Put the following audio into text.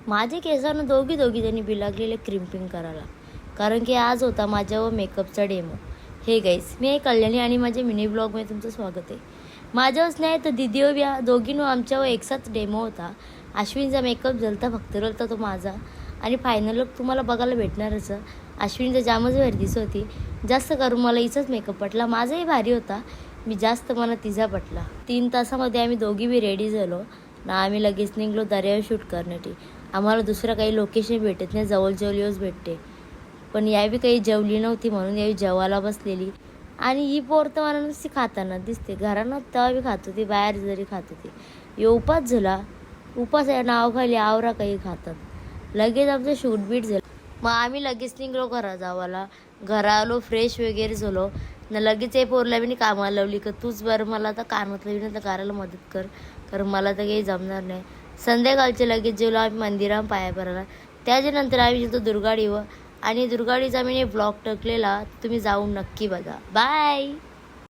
माझे केसांना दोघी त्यांनी बिलागलेले क्रिम्पिंग करायला, कारण की आज होता माझ्या व मेकअपचा डेमो. हे गाईस, मी आहे कल्याणी आणि माझ्या मिनी ब्लॉगमध्ये तुमचं स्वागत आहे. माझ्याच नाही तर दिदी व या दोघींनो आमच्यावर एकसाथ डेमो होता. अश्विनचा मेकअप झालता, फक्त रलता तो माझा. आणि फायनल लुक तुम्हाला बघायला भेटणारच. अश्विनचा जामच भारी दिसत होती. जास्त करून मला हिचाच मेकअप पटला. माझाही भारी होता, मी जास्त मला तिचा पटला. 3 तासामध्ये आम्ही दोघी बी रेडी झालो ना. आम्ही लगेच निघलो दर्यावर शूट करण्यासाठी. आम्हाला दुसरं काही लोकेशन भेटत नाही, जवळच भेटते. पण यावी काही जेवली नव्हती म्हणून यावी जेवायला बसलेली. आणि ही पोर तर मला नुसती खाताना दिसते. घरानं तेव्हा बी खात होती, बाहेर जरी खात होती. हे उपास झाला, उपास या नावाखाली आवरा काही खातात. लगेच आमचं शूट बीट झालं. मग आम्ही लगेच निघलो घरा जावाला. घरा आलो, फ्रेश वगैरे झालो ना. लगेच हे पोरला मी कामाला लावली का तूच बरं मला आता कामात लावली तर करायला मदत कर, कारण मला तर काही जमणार नाही. संध्याकाळचे लगेच जेवलो आम्ही मंदिरात पाया भरायला. त्याच्यानंतर आम्ही गेलो दुर्गाडीवर आणि दुर्गाडीचा मी ब्लॉग टाकलेला, तुम्ही जाऊन नक्की बघा. बाय.